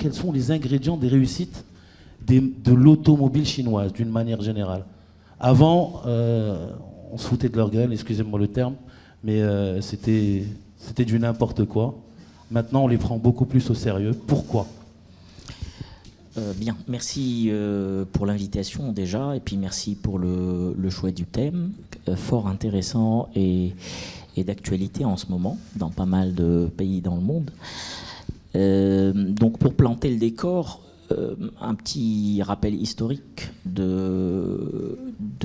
quels sont les ingrédients des réussites de l'automobile chinoise, d'une manière générale. Avant, on se foutait de leur gueule, excusez-moi le terme, mais c'était du n'importe quoi. Maintenant, on les prend beaucoup plus au sérieux. Pourquoi ? Bien, merci pour l'invitation déjà, et puis merci pour le choix du thème, fort intéressant et d'actualité en ce moment, dans pas mal de pays dans le monde. Donc pour planter le décor, un petit rappel historique de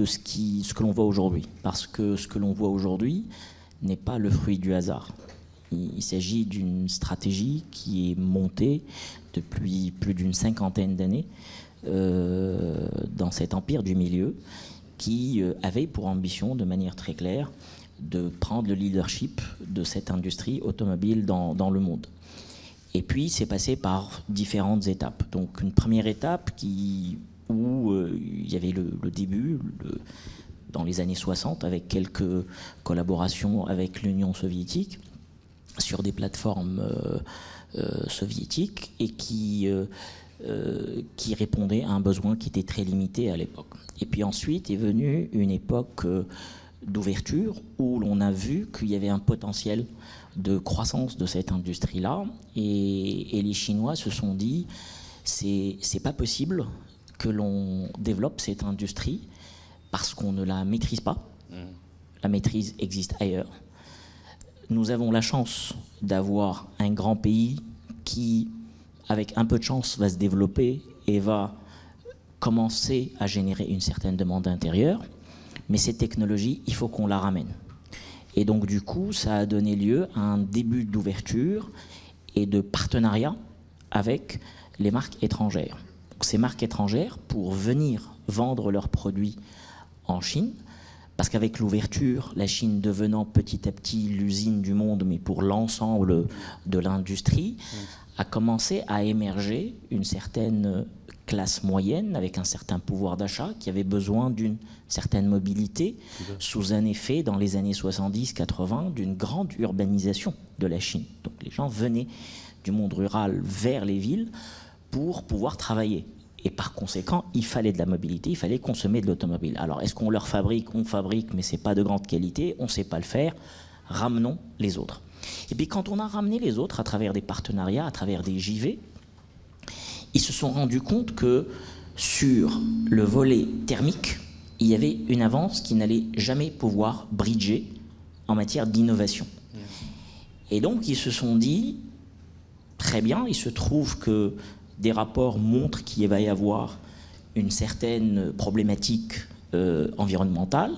ce que l'on voit aujourd'hui. Parce que ce que l'on voit aujourd'hui n'est pas le fruit du hasard. Il s'agit d'une stratégie qui est montée depuis plus d'une cinquantaine d'années dans cet empire du milieu qui avait pour ambition, de manière très claire, de prendre le leadership de cette industrie automobile dans le monde. Et puis, c'est passé par différentes étapes. Donc, une première étape où il y avait le début, dans les années 60, avec quelques collaborations avec l'Union soviétique, sur des plateformes soviétiques, et qui répondait à un besoin qui était très limité à l'époque. Et puis ensuite est venue une époque d'ouverture où l'on a vu qu'il y avait un potentiel de croissance de cette industrie-là, et les Chinois se sont dit c'est pas possible que l'on développe cette industrie parce qu'on ne la maîtrise pas. La maîtrise existe ailleurs. Nous avons la chance d'avoir un grand pays qui, avec un peu de chance, va se développer et va commencer à générer une certaine demande intérieure. Mais cette technologie, il faut qu'on la ramène. Et donc, du coup, ça a donné lieu à un début d'ouverture et de partenariat avec les marques étrangères. Donc, ces marques étrangères, pour venir vendre leurs produits en Chine, parce qu'avec l'ouverture, la Chine devenant petit à petit l'usine du monde, mais pour l'ensemble de l'industrie, a commencé à émerger une certaine classe moyenne avec un certain pouvoir d'achat qui avait besoin d'une certaine mobilité sous un effet, dans les années 70-80, d'une grande urbanisation de la Chine. Donc les gens venaient du monde rural vers les villes pour pouvoir travailler. Et par conséquent, il fallait de la mobilité, il fallait consommer de l'automobile. Alors, est-ce qu'on leur fabrique ? On fabrique, mais ce n'est pas de grande qualité, on ne sait pas le faire. Ramenons les autres. Et puis, quand on a ramené les autres à travers des partenariats, à travers des JV, ils se sont rendus compte que sur le volet thermique, il y avait une avance qui n'allait jamais pouvoir bridger en matière d'innovation. Et donc, ils se sont dit, très bien, il se trouve que des rapports montrent qu'il va y avoir une certaine problématique environnementale.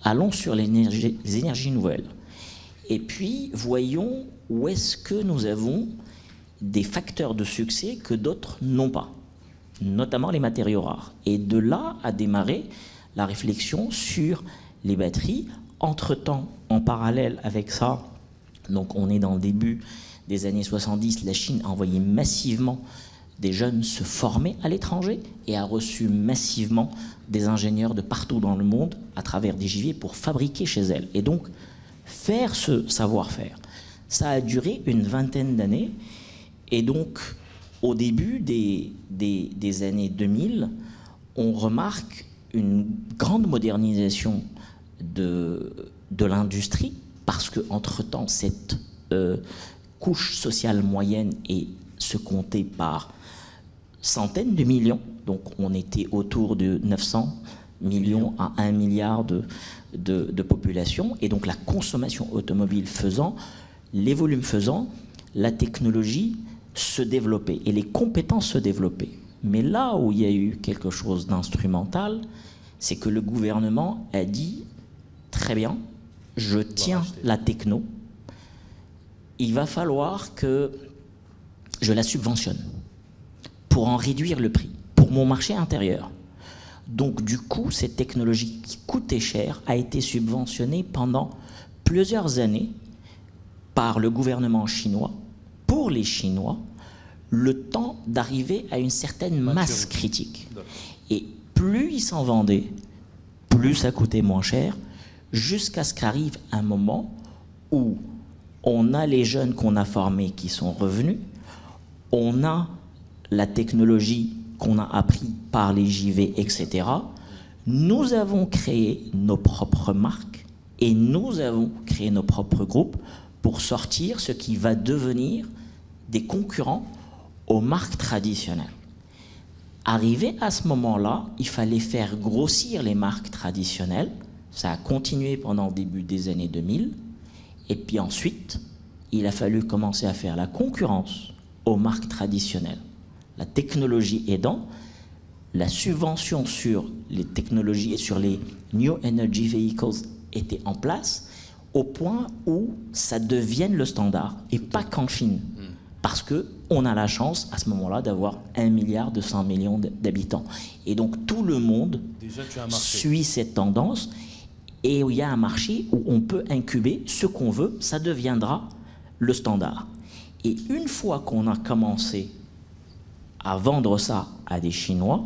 Allons sur les énergies nouvelles. Et puis, voyons où est-ce que nous avons des facteurs de succès que d'autres n'ont pas, notamment les matériaux rares. Et de là a démarré la réflexion sur les batteries. Entre-temps, en parallèle avec ça, donc on est dans le début des années 70, la Chine a envoyé massivement des jeunes se former à l'étranger et a reçu massivement des ingénieurs de partout dans le monde à travers des JV pour fabriquer chez elle. Et donc, faire ce savoir-faire, ça a duré une vingtaine d'années. Et donc, au début des années 2000, on remarque une grande modernisation de l'industrie parce qu'entre-temps, cette couche sociale moyenne est se comptait par centaines de millions, donc on était autour de 900 millions à 1 milliard de population, et donc la consommation automobile faisant, les volumes faisant, la technologie se développait et les compétences se développaient. Mais là où il y a eu quelque chose d'instrumental, c'est que le gouvernement a dit très bien, je tiens la techno, il va falloir que je la subventionne pour en réduire le prix, pour mon marché intérieur. Donc du coup, cette technologie qui coûtait cher a été subventionnée pendant plusieurs années par le gouvernement chinois, pour les Chinois, le temps d'arriver à une certaine masse critique. Et plus ils s'en vendaient, plus ça coûtait moins cher, jusqu'à ce qu'arrive un moment où on a les jeunes qu'on a formés qui sont revenus, on a la technologie qu'on a appris par les JV, etc., nous avons créé nos propres marques et nous avons créé nos propres groupes pour sortir ce qui va devenir des concurrents aux marques traditionnelles. Arrivé à ce moment-là, il fallait faire grossir les marques traditionnelles. Ça a continué pendant le début des années 2000. Et puis ensuite, il a fallu commencer à faire la concurrence aux marques traditionnelles. La technologie aidant, la subvention sur les technologies et sur les New Energy Vehicles était en place au point où ça devienne le standard, et pas qu'en Chine. Parce qu'on a la chance, à ce moment-là, d'avoir 1,2 milliard d'habitants. Et donc, tout le monde suit cette tendance. Et il y a un marché où on peut incuber ce qu'on veut, ça deviendra le standard. Et une fois qu'on a commencé à vendre ça à des Chinois,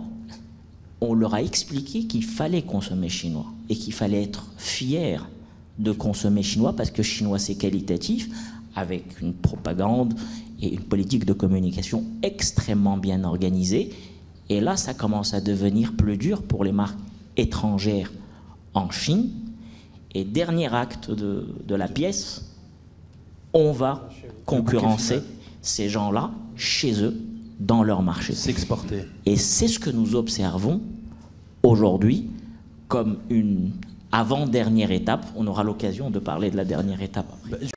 on leur a expliqué qu'il fallait consommer chinois et qu'il fallait être fier de consommer chinois parce que chinois c'est qualitatif, avec une propagande et une politique de communication extrêmement bien organisée. Et là, ça commence à devenir plus dur pour les marques étrangères en Chine. Et dernier acte de la pièce, on va concurrencer ces gens-là chez eux, dans leur marché. S'exporter. Et c'est ce que nous observons aujourd'hui comme une avant-dernière étape. On aura l'occasion de parler de la dernière étape après.